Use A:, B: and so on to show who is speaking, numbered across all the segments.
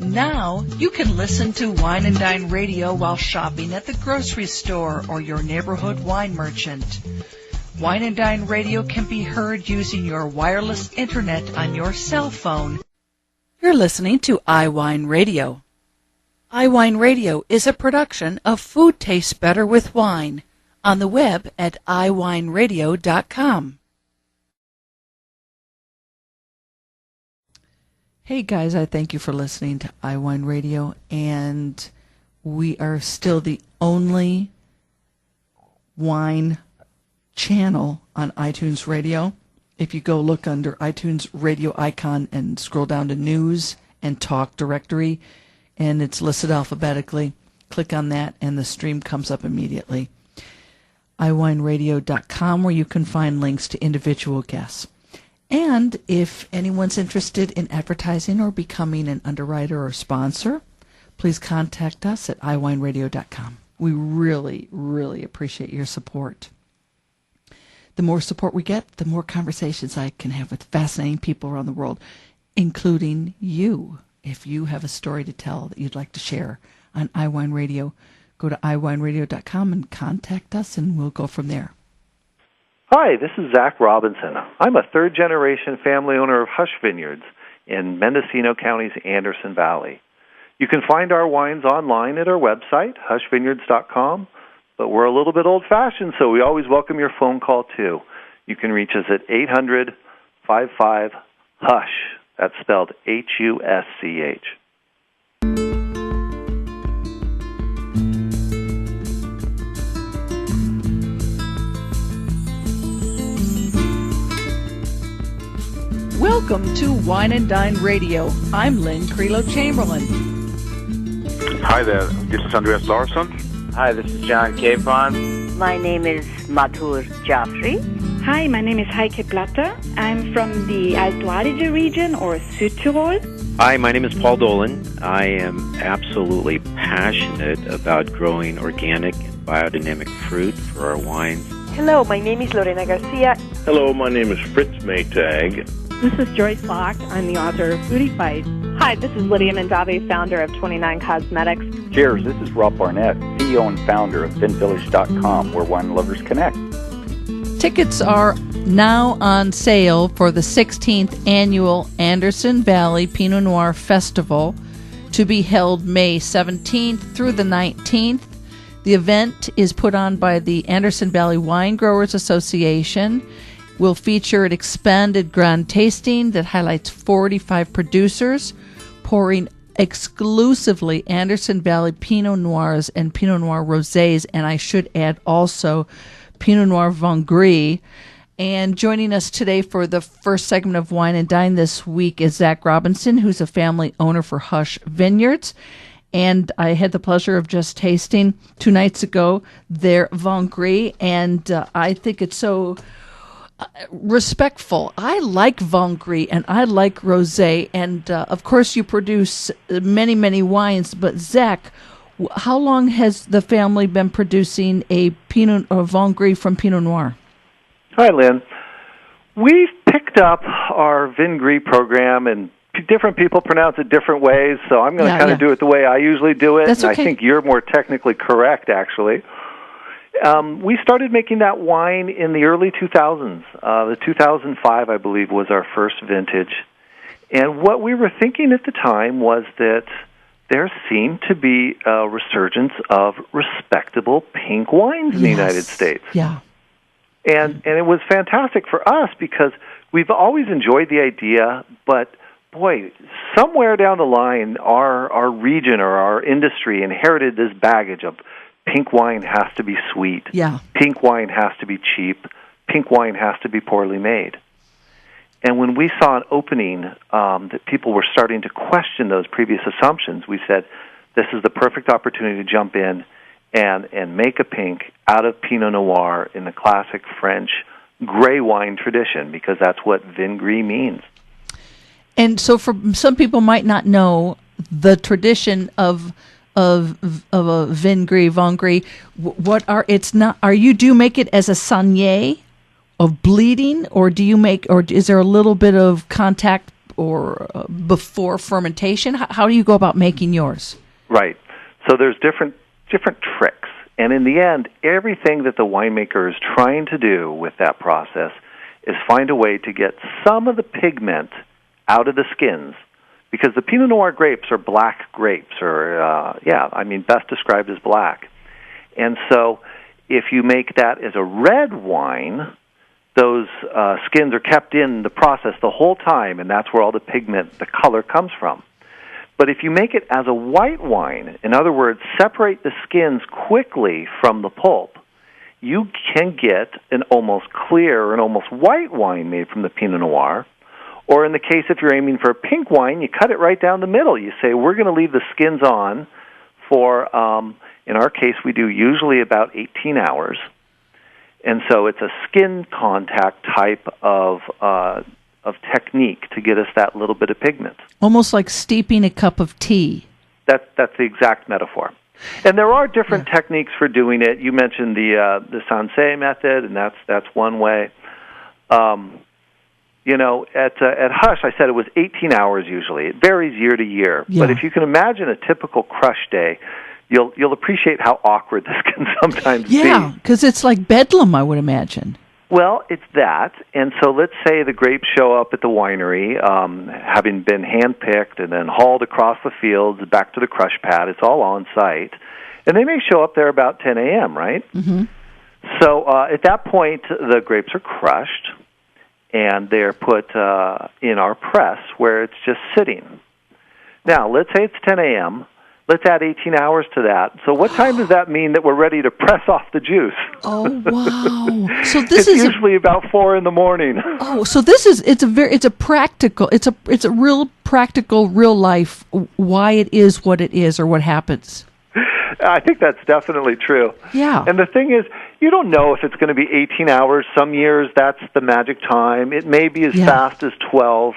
A: Now you can listen to Wine and Dine Radio while shopping at the grocery store or your neighborhood wine merchant. Wine and Dine Radio can be heard using your wireless internet on your cell phone. You're listening to iWineRadio. iWineRadio is a production of Food Tastes Better with Wine on the web at iWineRadio.com. Hey guys, I thank you for listening to iWineRadio, and we are still the only wine channel on iTunes Radio. If you go look under iTunes radio icon and scroll down to News and Talk directory, and it's listed alphabetically, click on that and the stream comes up immediately. iWineRadio.com, where you can find links to individual guests. And if anyone's interested in advertising or becoming an underwriter or sponsor, please contact us at iWineRadio.com. We really, really appreciate your support. The more support we get, the more conversations I can have with fascinating people around the world, including you. If you have a story to tell that you'd like to share on iWine Radio, go to iWineRadio.com and contact us, and we'll go from there.
B: Hi, this is Zac Robinson. I'm a third-generation family owner of Husch Vineyards in Mendocino County's Anderson Valley. You can find our wines online at our website, huschvineyards.com, but we're a little bit old-fashioned, so we always welcome your phone call, too. You can reach us at 800-55-HUSH. That's spelled Husch.
A: Welcome to Wine and Dine Radio. I'm Lynn Creelo-Chamberlain.
C: Hi there, this is Andreas Larsson.
D: Hi, this is John Capon.
E: My name is Madhur Jaffrey.
F: Hi, my name is Heike Platter. I'm from the Alto Adige region, or Südtirol.
G: Hi, my name is Paul Dolan. I am absolutely passionate about growing organic and biodynamic fruit for our wines.
H: Hello, my name is Lorena Garcia.
I: Hello, my name is Fritz Maytag.
J: This is Joyce Locke. I'm the author of Foodie Fight.
K: Hi, this is Lydia Mandave, founder of 29 Cosmetics.
L: Cheers, this is Rob Barnett, CEO and founder of VinVillage.com, where wine lovers connect.
A: Tickets are now on sale for the 16th Annual Anderson Valley Pinot Noir Festival, to be held May 17th through the 19th. The event is put on by the Anderson Valley Winegrowers Association. Will feature an expanded grand tasting that highlights 45 producers pouring exclusively Anderson Valley Pinot Noirs and Pinot Noir rosés, and I should add also Pinot Noir Vin Gris. And joining us today for the first segment of Wine and Dine this week is Zac Robinson, who's a family owner for Husch Vineyards. And I had the pleasure of just tasting 2 nights ago their Vin Gris, and I think it's so respectful. I like Vin Gris and I like rosé, and of course you produce many, many wines. But Zac, how long has the family been producing a Pinot or Vin Gris from Pinot Noir?
B: Hi, Lynn. We've picked up our Vin Gris program, and different people pronounce it different ways, so I'm going to kind of do it the way I usually do it.
A: That's
B: and
A: okay.
B: I think you're more technically correct, actually. We started making that wine in the early 2000s. The 2005, I believe, was our first vintage. And what we were thinking at the time was that there seemed to be a resurgence of respectable pink wines in the United States.
A: Yeah.
B: And it was fantastic for us because we've always enjoyed the idea, but boy, somewhere down the line, our region or our industry inherited this baggage of pink wine has to be sweet.
A: Yeah.
B: Pink wine has to be cheap. Pink wine has to be poorly made. And when we saw an opening that people were starting to question those previous assumptions, we said, this is the perfect opportunity to jump in and make a pink out of Pinot Noir in the classic French gray wine tradition, because that's what Vin Gris means.
A: And so for some people might not know the tradition of a Vin Gris. Do you make it as a saignée of bleeding, or is there a little bit of contact before fermentation? How do you go about making yours?
B: Right. So there's different tricks. And in the end, everything that the winemaker is trying to do with that process is find a way to get some of the pigment out of the skins. Because the Pinot Noir grapes are black grapes, best described as black. And so if you make that as a red wine, those skins are kept in the process the whole time, and that's where all the pigment, the color, comes from. But if you make it as a white wine, in other words, separate the skins quickly from the pulp, you can get an almost clear or an almost white wine made from the Pinot Noir. Or in the case if you're aiming for a pink wine, you cut it right down the middle. You say, we're going to leave the skins on for, in our case, we do usually about 18 hours. And so it's a skin contact type of technique to get us that little bit of pigment.
A: Almost like steeping a cup of tea.
B: That's the exact metaphor. And there are different techniques for doing it. You mentioned the Sensei method, and that's one way. At Husch, I said it was 18 hours usually. It varies year to year. Yeah. But if you can imagine a typical crush day, you'll appreciate how awkward this can sometimes be.
A: Yeah, because it's like bedlam, I would imagine.
B: Well, it's that. And so let's say the grapes show up at the winery, having been hand-picked and then hauled across the fields back to the crush pad. It's all on site. And they may show up there about 10 a.m., right? Mm-hmm. So at that point, the grapes are crushed, and they're put in our press where it's just sitting. Now, let's say it's 10 a.m., let's add 18 hours to that. So what time does that mean that we're ready to press off the juice?
A: Oh, wow. So
B: it's usually about 4 in the morning.
A: Oh, so it's a real practical, real life why it is what it is or what happens.
B: I think that's definitely true.
A: Yeah.
B: And the thing is, you don't know if it's going to be 18 hours. Some years that's the magic time. It may be as fast as 12.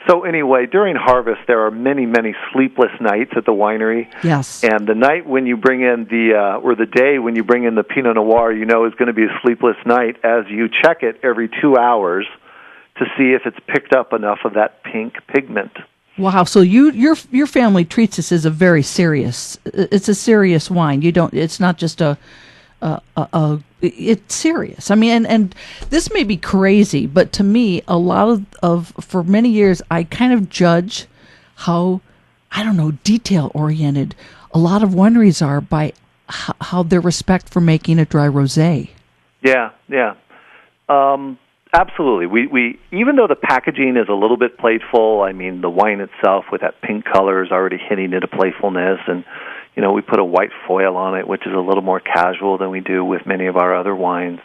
B: So anyway, during harvest, there are many, many sleepless nights at the winery.
A: Yes.
B: And the night when you bring in the day when you bring in the Pinot Noir, is going to be a sleepless night as you check it every 2 hours to see if it's picked up enough of that pink pigment.
A: Wow. So your family treats this as it's a serious wine. It's not just it's serious. I mean, and this may be crazy, but to me, a lot for many years, I kind of judge how, detail-oriented a lot of wineries are by how their respect for making a dry rosé.
B: Yeah. Absolutely. We even though the packaging is a little bit playful, I mean, the wine itself with that pink color is already hitting into playfulness, and we put a white foil on it, which is a little more casual than we do with many of our other wines.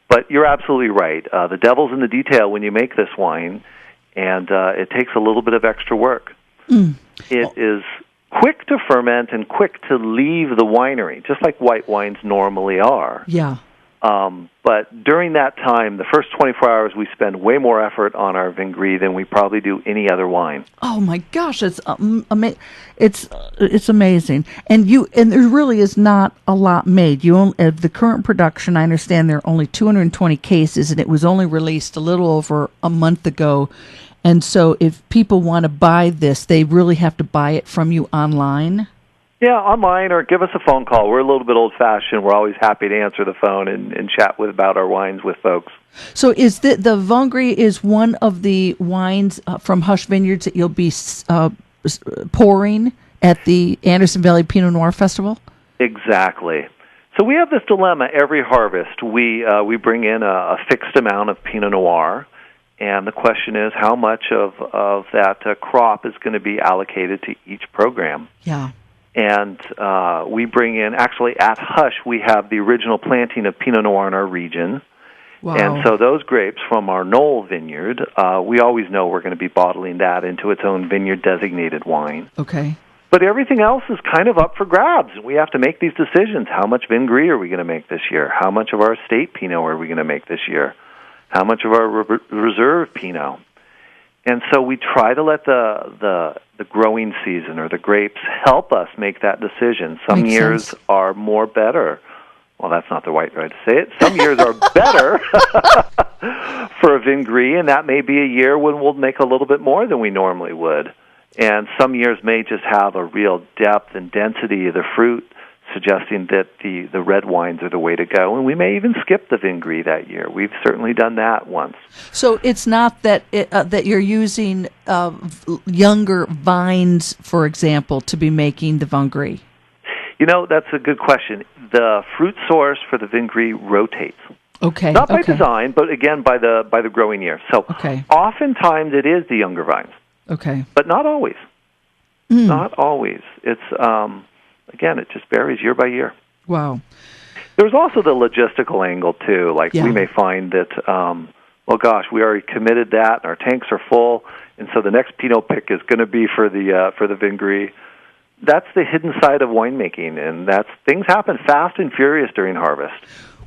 B: But you're absolutely right. The devil's in the detail when you make this wine, and it takes a little bit of extra work. Mm. It is quick to ferment and quick to leave the winery, just like white wines normally are.
A: Yeah.
B: But during that time, the first 24 hours, we spend way more effort on our Vin Gris than we probably do any other wine.
A: Oh my gosh, it's amazing. And there really is not a lot made. The current production, I understand there are only 220 cases, and it was only released a little over a month ago. And so, if people want to buy this, they really have to buy it from you online.
B: Yeah, online, or give us a phone call. We're a little bit old-fashioned. We're always happy to answer the phone and chat about our wines with folks.
A: So is the Vin Gris is one of the wines from Husch Vineyards that you'll be pouring at the Anderson Valley Pinot Noir Festival?
B: Exactly. So we have this dilemma every harvest. We bring in a fixed amount of Pinot Noir, and the question is how much of that crop is going to be allocated to each program.
A: Yeah.
B: And we bring in, actually at Husch, we have the original planting of Pinot Noir in our region.
A: Wow.
B: And so those grapes from our Knoll vineyard, we always know we're going to be bottling that into its own vineyard-designated wine.
A: Okay.
B: But everything else is kind of up for grabs. We have to make these decisions. How much Vin Gris are we going to make this year? How much of our estate Pinot are we going to make this year? How much of our reserve Pinot? And so we try to let the growing season or the grapes help us make that decision. Some
A: Makes
B: years
A: sense.
B: are more better. Well, that's not the right way to say it. Some years are better. for a Vin Gris, and that may be a year when we'll make a little bit more than we normally would. And some years may just have a real depth and density of the fruit, suggesting that the red wines are the way to go. And we may even skip the Vin Gris that year. We've certainly done that once.
A: So it's not that that you're using younger vines, for example, to be making the Vin Gris?
B: That's a good question. The fruit source for the Vin Gris rotates.
A: Okay.
B: Not by design, but again by the growing year. So oftentimes it is the younger vines.
A: Okay.
B: But not always. Not always. It's again, it just varies year by year.
A: Wow.
B: There's also the logistical angle too. Like we may find that we already committed that and our tanks are full, and so the next Pinot pick is going to be for the Vin Gris. That's the hidden side of winemaking, and things happen fast and furious during harvest.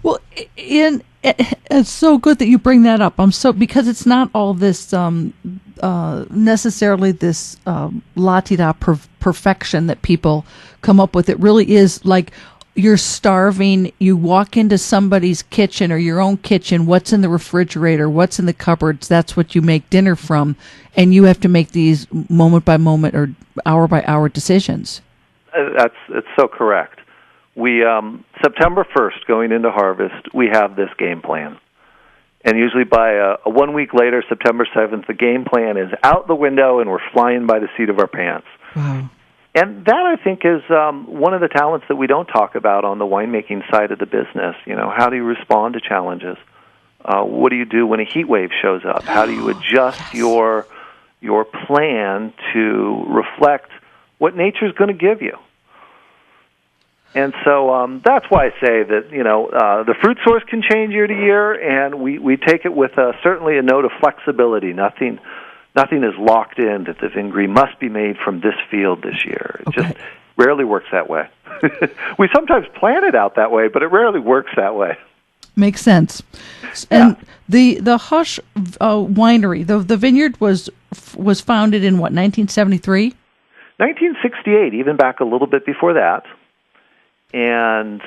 B: Well,
A: it's so good that you bring that up. Because it's not all this necessarily this la-ti-da perfection that people come up with. It really is like you're starving. You walk into somebody's kitchen or your own kitchen. What's in the refrigerator? What's in the cupboards? That's what you make dinner from, and you have to make these moment by moment or hour by hour decisions.
B: It's so correct. We September 1st, going into harvest, we have this game plan. And usually by a 1 week later, September 7th, the game plan is out the window and we're flying by the seat of our pants.
A: Wow.
B: And that, I think, is one of the talents that we don't talk about on the winemaking side of the business. How do you respond to challenges? What do you do when a heat wave shows up? How do you adjust your plan to reflect what nature's going to give you? And so that's why I say that, the fruit source can change year to year, and we take it with certainly a note of flexibility. Nothing is locked in that the Vin Gris must be made from this field this year. It just rarely works that way. We sometimes plan it out that way, but it rarely works that way.
A: Makes sense. And the Husch winery, the vineyard was founded in what, 1973?
B: 1968, even back a little bit before that. And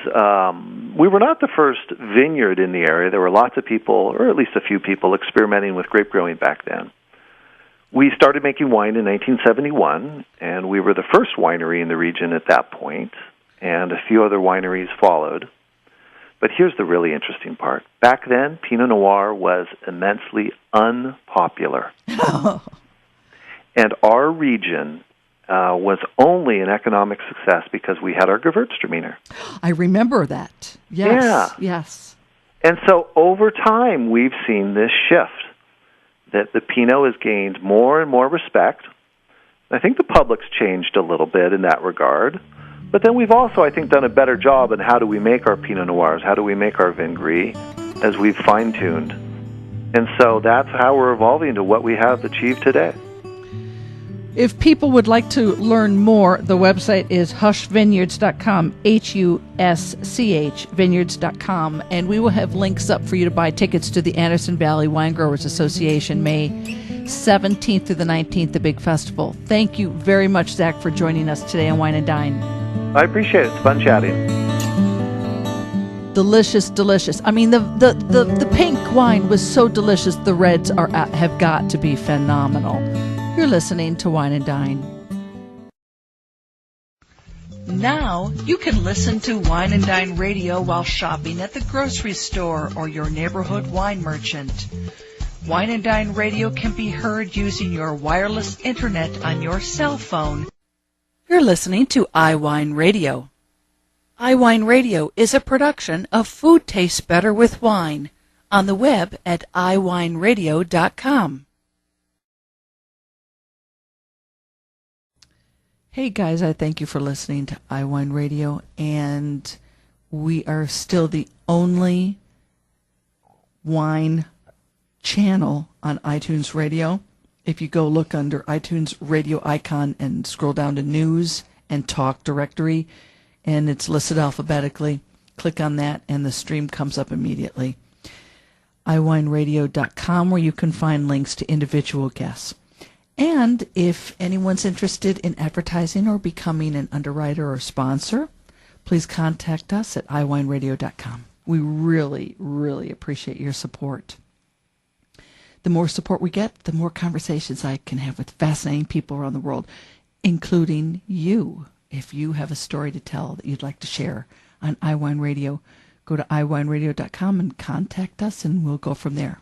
B: we were not the first vineyard in the area. There were lots of people, or at least a few people, experimenting with grape growing back then. We started making wine in 1971, and we were the first winery in the region at that point, and a few other wineries followed. But here's the really interesting part. Back then, Pinot Noir was immensely unpopular. And our region was only an economic success because we had our Gewürztraminer.
A: I remember that. Yes.
B: Yeah.
A: Yes.
B: And so over time, we've seen this shift, that the Pinot has gained more and more respect. I think the public's changed a little bit in that regard. But then we've also, I think, done a better job in how do we make our Pinot Noirs, how do we make our Vin Gris, as we've fine-tuned. And so that's how we're evolving to what we have achieved today.
A: If people would like to learn more, the website is huschvineyards.com, Husch vineyards.com, and we will have links up for you to buy tickets to the Anderson Valley Winegrowers Association, May 17th through the 19th, the big festival. Thank you very much, Zac, for joining us today on Wine and Dine.
B: I appreciate it. It's fun chatting.
A: Delicious, delicious. I mean, the pink wine was so delicious. The reds have got to be phenomenal. You're listening to Wine and Dine. Now you can listen to Wine and Dine Radio while shopping at the grocery store or your neighborhood wine merchant. Wine and Dine Radio can be heard using your wireless internet on your cell phone. You're listening to iWineRadio. iWineRadio is a production of Food Tastes Better with Wine, on the web at iWineRadio.com. Hey guys, I thank you for listening to iWineRadio, and we are still the only wine channel on iTunes Radio. If you go look under iTunes radio icon and scroll down to News and Talk Directory, and it's listed alphabetically, click on that and the stream comes up immediately. iWineRadio.com, where you can find links to individual guests. And if anyone's interested in advertising or becoming an underwriter or sponsor, please contact us at iWineRadio.com. We really, really appreciate your support. the more support we get, the more conversations I can have with fascinating people around the world, including you. If you have a story to tell that you'd like to share on iWine Radio, go to iWineRadio.com and contact us, and we'll go from there.